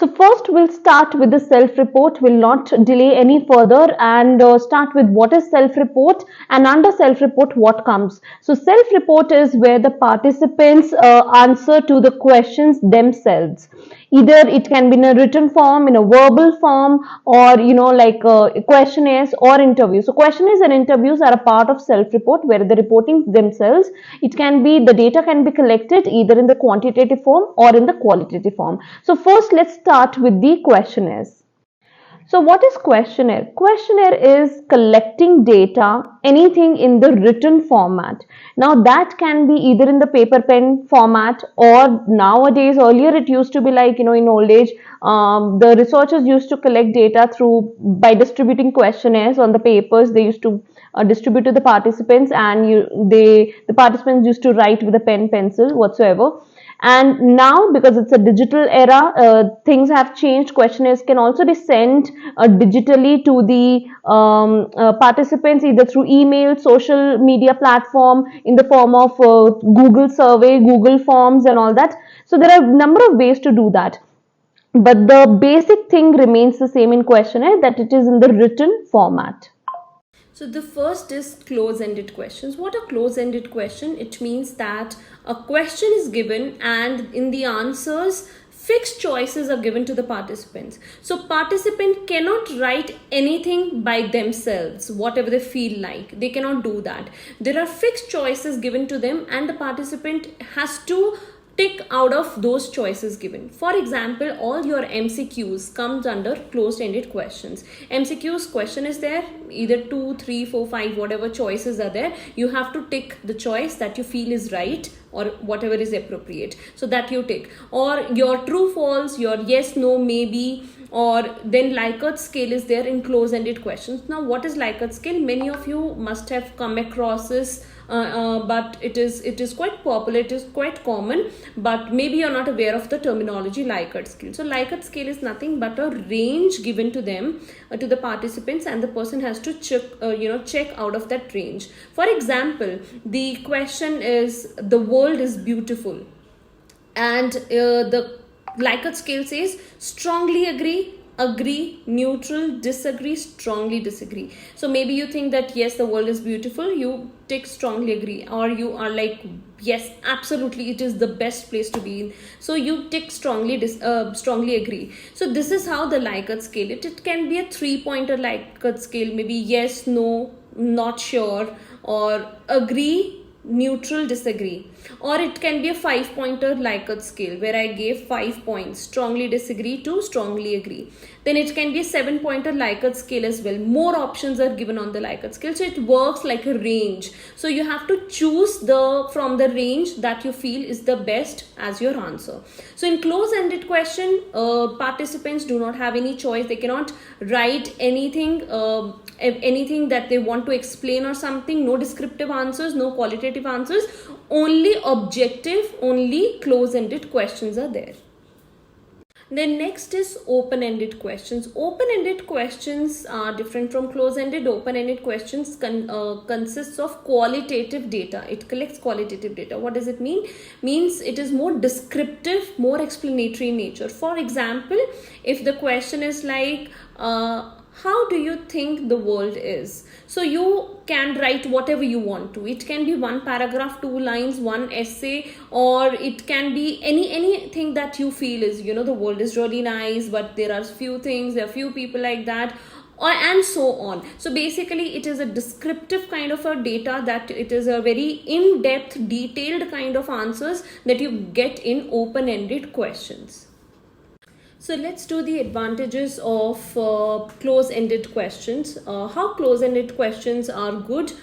So first we'll start with the self-report. We'll not delay any further and start with what is self-report, and under self-report what comes. So self-report is where the participants answer to the questions themselves. Either it can be in a written form, in a verbal form, or like questionnaires or interviews. So questionnaires and interviews are a part of self-report where the reporting themselves. It can be, the data can be collected either in the quantitative form or in the qualitative form. So first let's start with the questionnaires. So what is questionnaire? Questionnaire is collecting data, anything in the written format. Now that can be either in the paper pen format, or nowadays, earlier it used to be like, in old age, the researchers used to collect data through, by distributing questionnaires on the papers. They used to distribute to the participants, and the participants used to write with a pen, pencil, whatsoever. And now, because it's a digital era, things have changed. Questionnaires can also be sent digitally to the participants, either through email, social media platform, in the form of Google survey, Google forms, and all that. So there are a number of ways to do that, but the basic thing remains the same in questionnaire, that it is in the written format. So the first is close-ended questions. What a close-ended question? It means that a question is given and in the answers, fixed choices are given to the participants. So participant cannot write anything by themselves, whatever they feel like. They cannot do that. There are fixed choices given to them and the participant has to tick out of those choices given. For example, all your MCQs comes under closed-ended questions. MCQs question is there, either 2, 3, 4, 5, whatever choices are there. You have to tick the choice that you feel is right or whatever is appropriate. So that you tick. Or your true, false, your yes, no, maybe, or then Likert scale is there in close-ended questions. Now, what is Likert scale? Many of you must have come across this, but it is quite popular, it is quite common, but maybe you're not aware of the terminology Likert scale. So Likert scale is nothing but a range given to them, to the participants, and the person has to check out of that range. For example, the question is, the world is beautiful, and the Likert scale says strongly agree, agree, neutral, disagree, strongly disagree. So maybe you think that yes, the world is beautiful, you tick strongly agree, or you are like yes, absolutely it is the best place to be in, so you tick strongly agree. So this is how the Likert scale, it can be a 3-pointer Likert scale, maybe yes, no, not sure, or agree, neutral, disagree. Or it can be a 5-pointer Likert scale where I gave 5 points, strongly disagree to strongly agree. Then it can be a 7-pointer Likert scale as well. More options are given on the Likert scale, so it works like a range. So you have to choose from the range that you feel is the best as your answer. So in close-ended question, participants do not have any choice. They cannot write anything that they want to explain or something. No descriptive answers, no qualitative answers, only objective, only close-ended questions are there. Then next is open-ended questions. Open-ended questions are different from close-ended. Open-ended questions consists of qualitative data. It collects qualitative data. What does it mean? Means it is more descriptive, more explanatory in nature. For example, if the question is like, how do you think the world is? So you can write whatever you want to. It can be 1 paragraph, 2 lines, 1 essay, or it can be anything that you feel is, the world is really nice, but there are few things, there are few people like that, and so on. So basically it is a descriptive kind of a data, that it is a very in-depth, detailed kind of answers that you get in open-ended questions. So let's do the advantages of close-ended questions. How close-ended questions are good.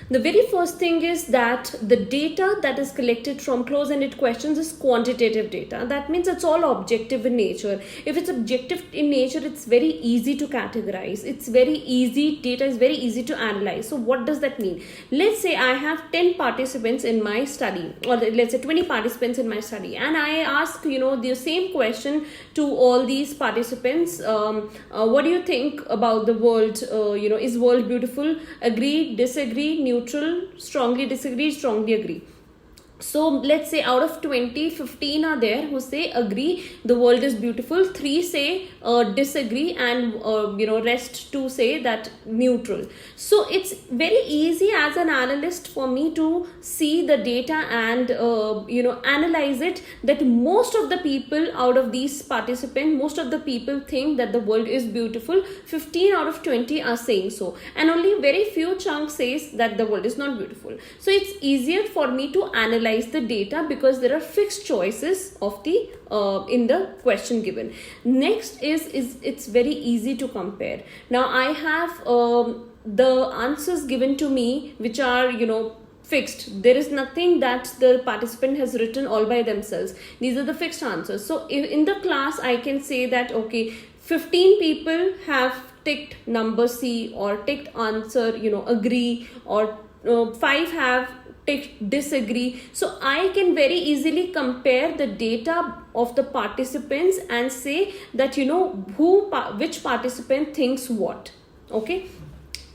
The very first thing is that the data that is collected from close-ended questions is quantitative data. That means it's all objective in nature. If it's objective in nature, it's very easy to categorize. It's very easy, data is very easy to analyze. So what does that mean? Let's say I have 10 participants in my study, or let's say 20 participants in my study, and I ask, the same question to all these participants. What do you think about the world? Is world beautiful? Agree, disagree, neutral, strongly disagree, strongly agree. So let's say out of 20, 15 are there who say agree the world is beautiful, 3 say disagree, and rest 2 say that neutral. So it's very easy as an analyst for me to see the data and analyze it, that most of the people out of these participants, most of the people think that the world is beautiful. 15 out of 20 are saying so, and only very few chunk says that the world is not beautiful. So it's easier for me to analyze the data because there are fixed choices of the in the question given. Next is it's very easy to compare. Now I have the answers given to me which are fixed. There is nothing that the participant has written all by themselves. These are the fixed answers. So in the class I can say that okay, 15 people have ticked number C or ticked answer agree, or 5 have ticked disagree. So I can very easily compare the data of the participants and say that which participant thinks what. Okay.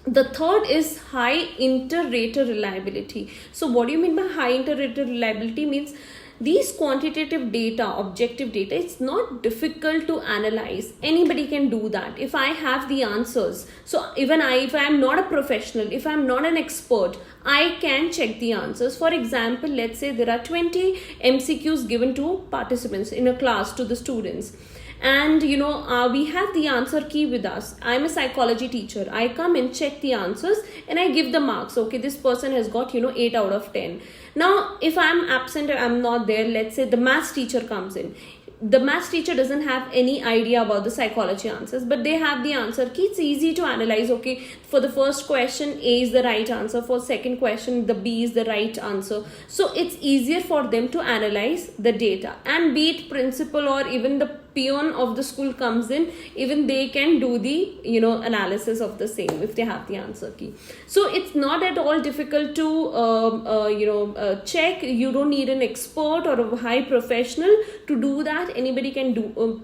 The third is high inter-rater reliability. So what do you mean by high inter-rater reliability? Means these quantitative data, objective data, it's not difficult to analyze. Anybody can do that. If I have the answers, so even if I am not a professional, if I am not an expert, I can check the answers. For example, let's say there are 20 MCQs given to participants in a class, to the students. And we have the answer key with us. I'm a psychology teacher. I come and check the answers and I give the marks. Okay, this person has got 8 out of 10. Now if I'm absent or I'm not there, let's say the maths teacher comes in. The maths teacher doesn't have any idea about the psychology answers, but they have the answer key. It's easy to analyze. Okay, for the first question A is the right answer, for second question the B is the right answer. So it's easier for them to analyze the data, and be it principal or even the peon of the school comes in, even they can do the analysis of the same if they have the answer key. So it's not at all difficult to check. You don't need an expert or a high professional to do that. Anybody can do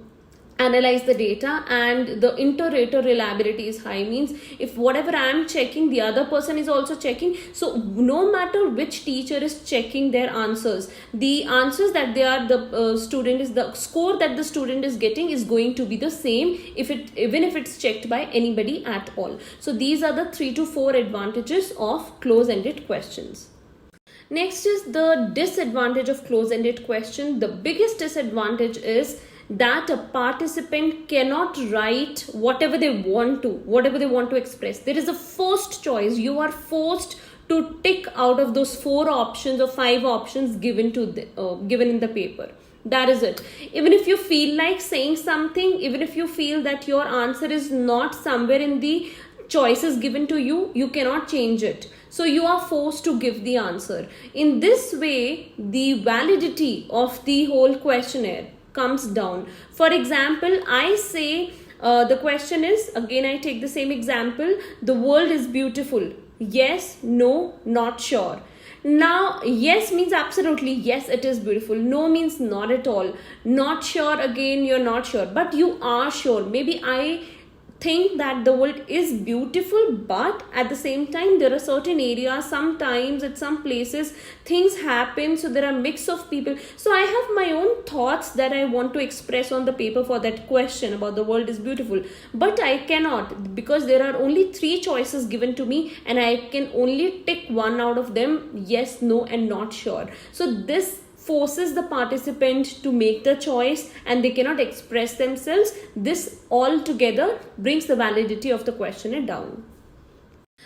analyze the data, and the inter-rater reliability is high. Means if whatever I am checking, the other person is also checking. So no matter which teacher is checking their answers, the answers that the student is, the score that the student is getting is going to be the same even if it's checked by anybody at all. So these are the 3 to 4 advantages of close-ended questions. Next is the disadvantage of close-ended question. The biggest disadvantage is that a participant cannot write whatever they want to express. There is a forced choice. You are forced to tick out of those 4 options or 5 options given in the paper. That is it. Even if you feel like saying something, even if you feel that your answer is not somewhere in the choices given to you, you cannot change it. So you are forced to give the answer. In this way, the validity of the whole questionnaire comes down. For example, I say the question is, again I take the same example, the world is beautiful. Yes, no, not sure. Now yes means absolutely yes, it is beautiful. No means not at all. Not sure, again you're not sure, but you are sure. Maybe I think that the world is beautiful, but at the same time there are certain areas, sometimes at some places things happen, so there are mix of people. So I have my own thoughts that I want to express on the paper for that question about the world is beautiful, but I cannot, because there are only 3 choices given to me and I can only tick one out of them, yes, no and not sure. So this forces the participant to make the choice and they cannot express themselves. This all together brings the validity of the questionnaire down.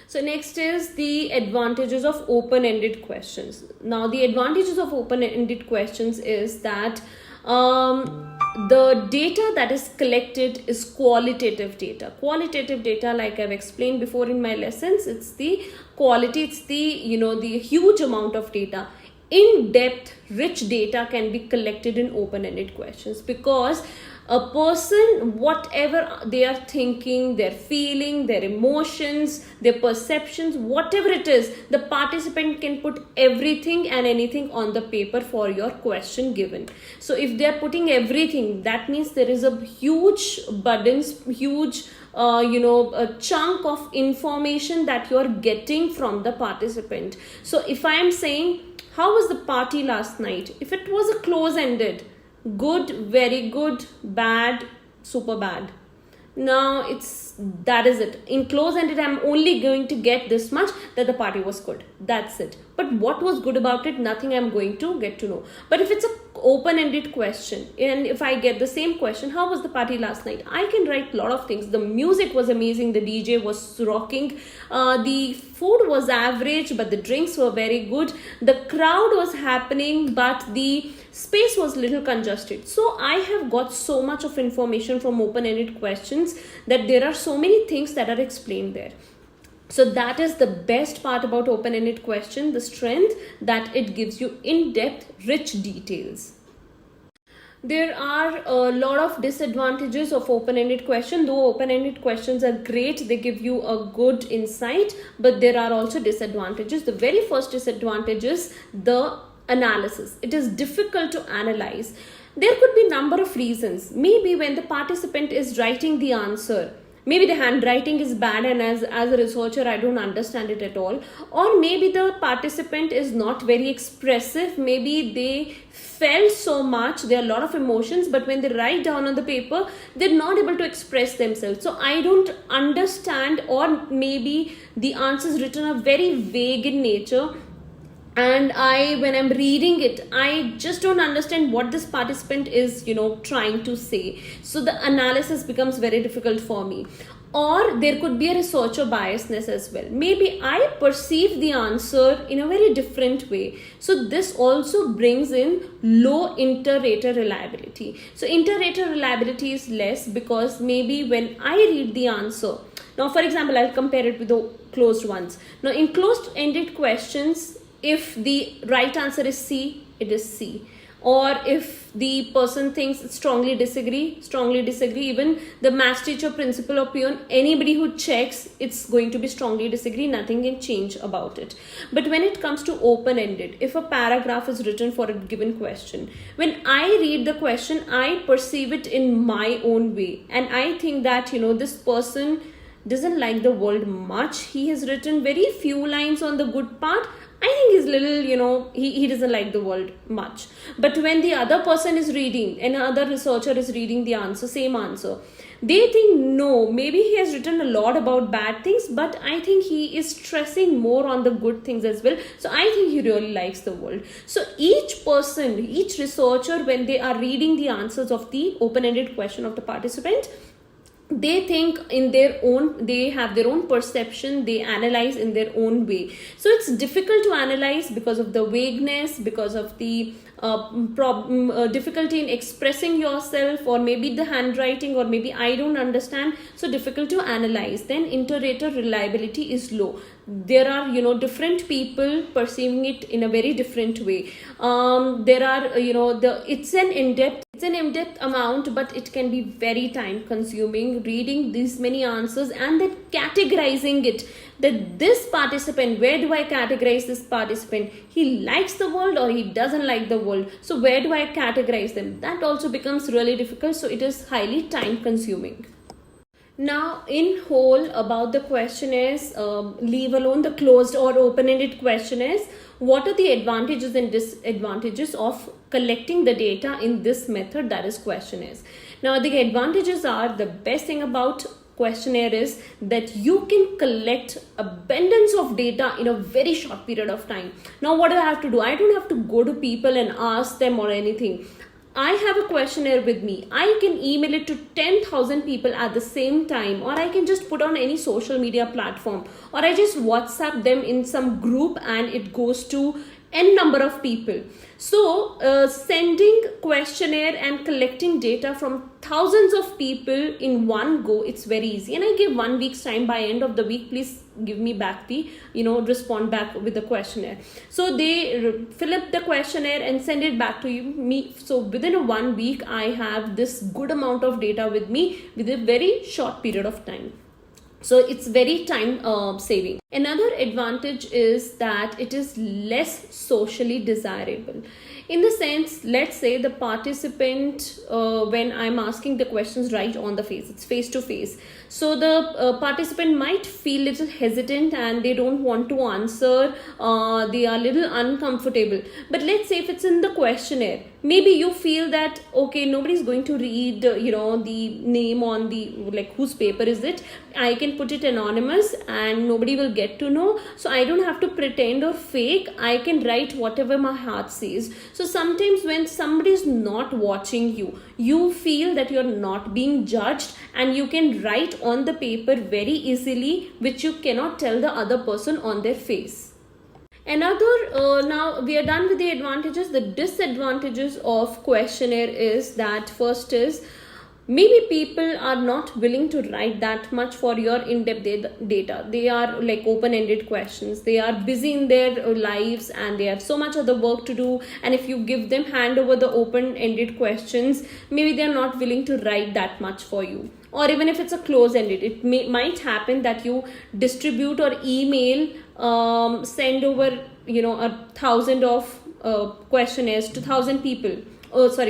So next is the advantages of open-ended questions. Now the advantages of open-ended questions is that the data that is collected is qualitative data. Qualitative data, like I've explained before in my lessons, it's the quality, it's the the huge amount of data. In-depth, rich data can be collected in open-ended questions, because A person, whatever they are thinking, their feeling, their emotions, their perceptions, whatever it is, the participant can put everything and anything on the paper for your question given. So if they are putting everything, that means there is a huge burdens, huge a chunk of information that you are getting from the participant. So if I am saying, how was the party last night? If it was a close ended, good, very good, bad, super bad. Now that is it. In close ended, I'm only going to get this much, that the party was good. That's it. But what was good about it? Nothing I'm going to get to know. But if it's a open-ended question, and if I get the same question, how was the party last night? I can write a lot of things. The music was amazing. The DJ was rocking. The food was average, but the drinks were very good. The crowd was happening, but the space was little congested. So I have got so much of information from open-ended questions that there are so many things that are explained there. So that is the best part about open-ended question, the strength that it gives you in-depth, rich details. There are a lot of disadvantages of open-ended question. Though open-ended questions are great, they give you a good insight, but there are also disadvantages. The very first disadvantage is the analysis. It is difficult to analyze. There could be a number of reasons. Maybe when the participant is writing the answer, maybe the handwriting is bad, and as a researcher I don't understand it at all. Or maybe the participant is not very expressive. Maybe they felt so much, there are a lot of emotions, but when they write down on the paper, they're not able to express themselves. So I don't understand, or maybe the answers written are very vague in nature, and when I'm reading it, I just don't understand what this participant is trying to say. So the analysis becomes very difficult for me. Or there could be a researcher biasness as well. Maybe I perceive the answer in a very different way. So this also brings in low inter-rater reliability. So inter-rater reliability is less because maybe when I read the answer, now for example, I'll compare it with the closed ones. Now in closed-ended questions, if the right answer is C, it is C. Or if the person thinks strongly disagree, even the maths teacher, principal or peon, anybody who checks, it's going to be strongly disagree, nothing can change about it. But when it comes to open-ended, if a paragraph is written for a given question, when I read the question, I perceive it in my own way. And I think that, this person doesn't like the world much. He has written very few lines on the good part. I think he's little, he doesn't like the world much. But when the other person is reading, another researcher is reading the answer, same answer, they think, no, maybe he has written a lot about bad things, but I think he is stressing more on the good things as well. So I think he really likes the world. So each person, each researcher, when they are reading the answers of the open-ended question of the participant, they think in their own, they have their own perception, they analyze in their own way. So it's difficult to analyze because of the vagueness, because of the difficulty in expressing yourself, or maybe the handwriting, or maybe I don't understand, so difficult to analyze. Then inter-rater reliability is low. There are different people perceiving it in a very different way. There are it's an in-depth amount, but it can be very time consuming reading these many answers and then categorizing it, that this participant, where do I categorize this participant? He likes the world or he doesn't like the world. So where do I categorize them? That also becomes really difficult. So it is highly time consuming. Now, in whole, about the questionnaires, leave alone the closed or open-ended questionnaires, what are the advantages and disadvantages of collecting the data in this method, that is questionnaires? Now, the advantages are, the best thing about questionnaire is that you can collect abundance of data in a very short period of time. Now, what do I have to do? I don't have to go to people and ask them or anything. I have a questionnaire with me. I can email it to 10,000 people at the same time, or I can just put on any social media platform, or I just WhatsApp them in some group and it goes to n number of people. So sending questionnaire and collecting data from thousands of people in one go, it's very easy. And I give 1 week's time. By end of the week, please give me back the, respond back with the questionnaire. So they fill up the questionnaire and send it back to me. So within a 1 week, I have this good amount of data with me with a very short period of time. So it's very time saving. Another advantage is that it is less socially desirable. In the sense, let's say the participant, when I'm asking the questions right on the face, it's face to face. So the participant might feel little hesitant and they don't want to answer. They are a little uncomfortable. But let's say if it's in the questionnaire, maybe you feel that, okay, nobody's going to read, the name on the, like, whose paper is it. I can put it anonymous and nobody will get to know. So I don't have to pretend or fake. I can write whatever my heart says. So sometimes when somebody is not watching you, you feel that you're not being judged and you can write on the paper very easily, which you cannot tell the other person on their face. Another, now we are done with the advantages. The disadvantages of questionnaire is that first is, maybe people are not willing to write that much for your in-depth data. They are like open-ended questions. They are busy in their lives and they have so much other work to do. And if you give them hand over the open-ended questions, maybe they are not willing to write that much for you. Or even if it's a close-ended, it might happen that you distribute or email, send over, 1,000 of questionnaires to 1,000 people.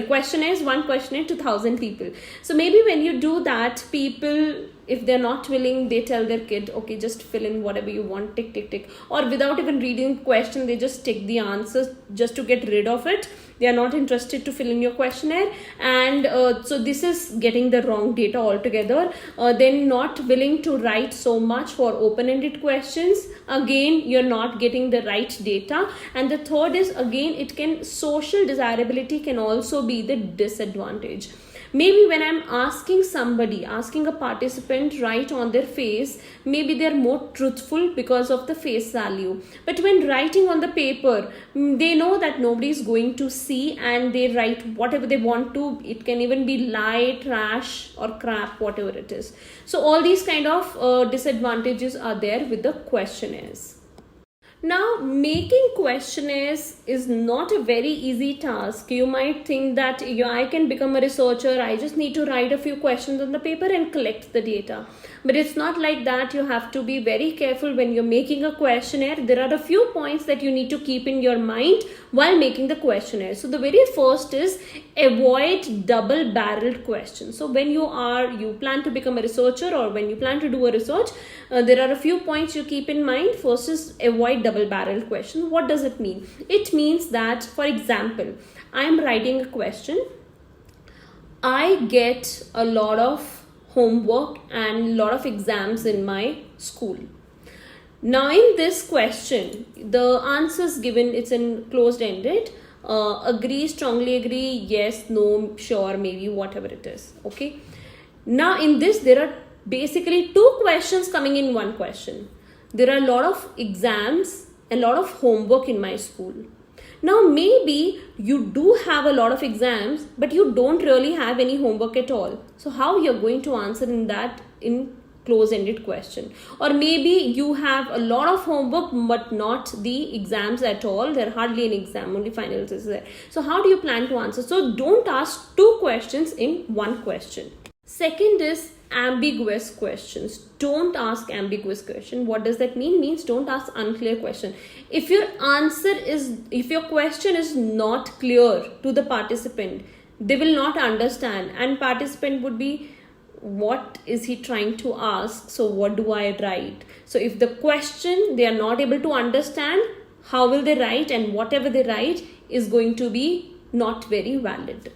Questionnaires, one questionnaire to 1,000 people. So maybe when you do that, people, if they're not willing, they tell their kid, okay, just fill in whatever you want, tick, tick, tick. Or without even reading the question, they just tick the answers just to get rid of it. They are not interested to fill in your questionnaire. And so this is getting the wrong data altogether. Then not willing to write so much for open-ended questions. Again, you're not getting the right data. And the third is, again, social desirability can also be the disadvantage. Maybe when I'm asking a participant right on their face, maybe they're more truthful because of the face value. But when writing on the paper, they know that nobody is going to see and they write whatever they want to. It can even be lie, trash or crap, whatever it is. So all these kind of disadvantages are there with the questionnaires. Now, making questionnaires is not a very easy task. You might think that I can become a researcher. I just need to write a few questions on the paper and collect the data. But it's not like that. You have to be very careful when you're making a questionnaire. There are a few points that you need to keep in your mind while making the questionnaire. So the very first is avoid double-barreled questions. So when you plan to become a researcher or when you plan to do a research, there are a few points you keep in mind. First is avoid double-barreled questions. What does it mean? It means that, for example, I'm writing a question. I get a lot of homework and a lot of exams in my school. Now in this question, the answers given, it's in closed-ended. Agree, strongly agree, yes, no, sure, maybe, whatever it is. Okay. Now in this, there are basically two questions coming in one question. There are a lot of exams and a lot of homework in my school. Now maybe you do have a lot of exams, but you don't really have any homework at all. So how you're going to answer in close-ended question? Or maybe you have a lot of homework but not the exams at all. There hardly an exam, only finals is there. So how do you plan to answer? So don't ask two questions in one question. Second is ambiguous questions. Don't ask ambiguous question. What does that mean? Means don't ask unclear question. If your question is not clear to the participant, they will not understand, and participant would be, what is he trying to ask? So what do I write? So if the question they are not able to understand, how will they write? And whatever they write is going to be not very valid.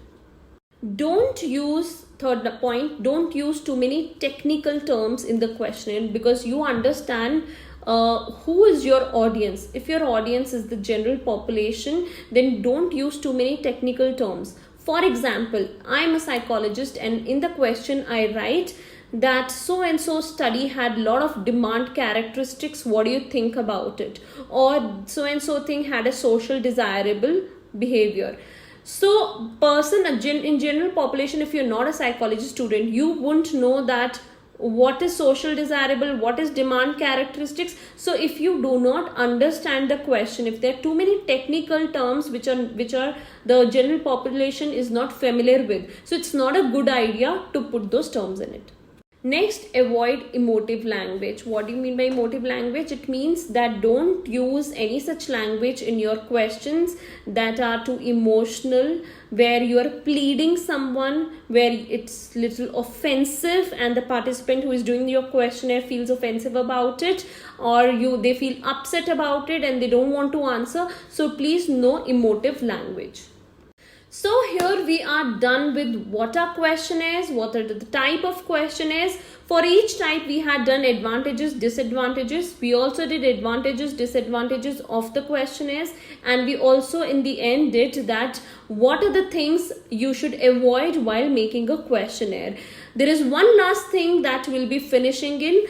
Third point, don't use too many technical terms in the questionnaire, because you understand who is your audience. If your audience is the general population, then don't use too many technical terms. For example, I'm a psychologist and in the question I write, that so and so study had lot of demand characteristics, what do you think about it? Or so and so thing had a social desirable behavior. So person in general population, if you're not a psychology student, you won't know that what is social desirable, what is demand characteristics. So if you do not understand the question, if there are too many technical terms which are the general population is not familiar with, so it's not a good idea to put those terms in it. Next, avoid emotive language. What do you mean by emotive language? It means that don't use any such language in your questions that are too emotional, where you are pleading someone, where it's little offensive and the participant who is doing your questionnaire feels offensive about it, or they feel upset about it and they don't want to answer. So please, no emotive language. So here we are done with what are questionnaires, what are the type of questionnaires. For each type we had done advantages, disadvantages. We also did advantages, disadvantages of the questionnaires, and we also in the end did that what are the things you should avoid while making a questionnaire. There is one last thing that we'll be finishing in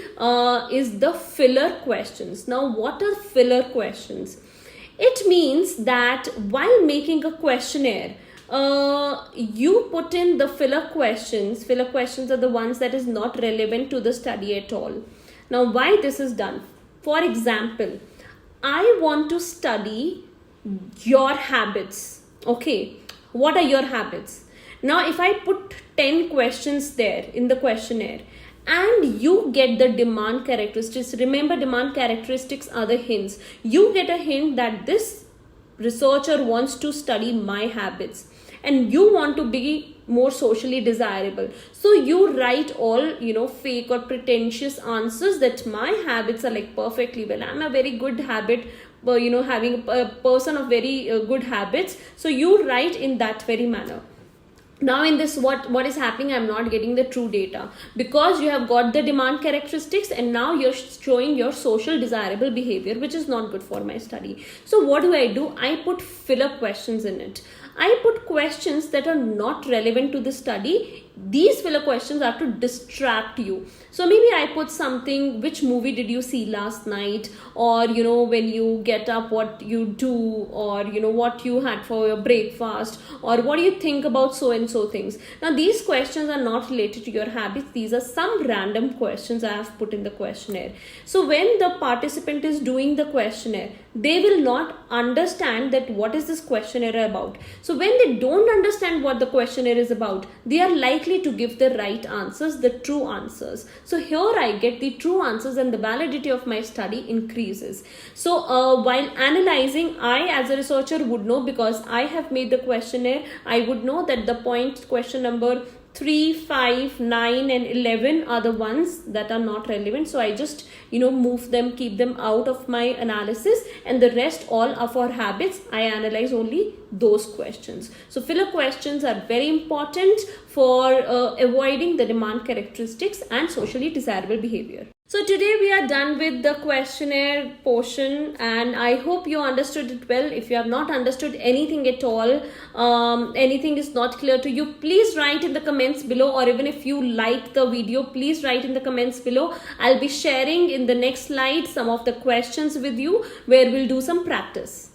is the filler questions. Now what are filler questions? It means that while making a questionnaire, you put in the filler questions. Filler questions are the ones that is not relevant to the study at all. Now why this is done? For example, I want to study your habits. Okay, what are your habits? Now if I put 10 questions there in the questionnaire and you get the demand characteristics, remember demand characteristics are the hints. You get a hint that this researcher wants to study my habits and you want to be more socially desirable. So you write all, fake or pretentious answers that my habits are like perfectly well. I'm a very good habit, having a person of very good habits. So you write in that very manner. Now in this, what is happening? I'm not getting the true data because you have got the demand characteristics and now you're showing your social desirable behavior, which is not good for my study. So what do? I put filler questions in it. I put questions that are not relevant to the study. These filler questions are to distract you. So maybe I put something, which movie did you see last night, or when you get up what you do, or what you had for your breakfast, or what do you think about so and so things. Now these questions are not related to your habits. These are some random questions I have put in the questionnaire. So when the participant is doing the questionnaire, they will not understand that what is this questionnaire about. So when they don't understand what the questionnaire is about, they are likely to give the right answers, the true answers. So here I get the true answers and the validity of my study increases. So while analyzing, I as a researcher would know, because I have made the questionnaire, I would know that the question number 3, 5, 9 and 11 are the ones that are not relevant. So I just move them, keep them out of my analysis, and the rest all are for habits. I analyze only those questions. So filler questions are very important for avoiding the demand characteristics and socially desirable behavior. So today we are done with the questionnaire portion, and I hope you understood it well. If you have not understood anything at all, anything is not clear to you, please write in the comments below, or even if you like the video, please write in the comments below. I'll be sharing in the next slide some of the questions with you where we'll do some practice.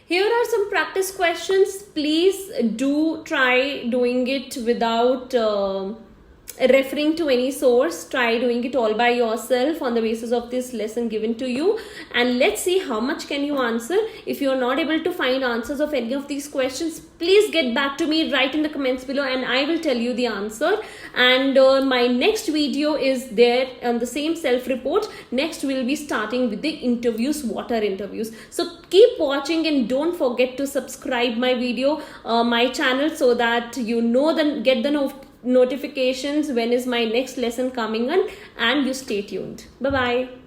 Here are some practice questions. Please do try doing it without referring to any source. Try doing it all by yourself on the basis of this lesson given to you, and let's see how much can you answer. If you are not able to find answers of any of these questions, please get back to me, write in the comments below, and I will tell you the answer. And my next video is there on the same self-report. Next we'll be starting with the interviews. What are interviews? So keep watching and don't forget to subscribe my video, my channel, so that get the notifications when is my next lesson coming on, and you stay tuned. Bye bye.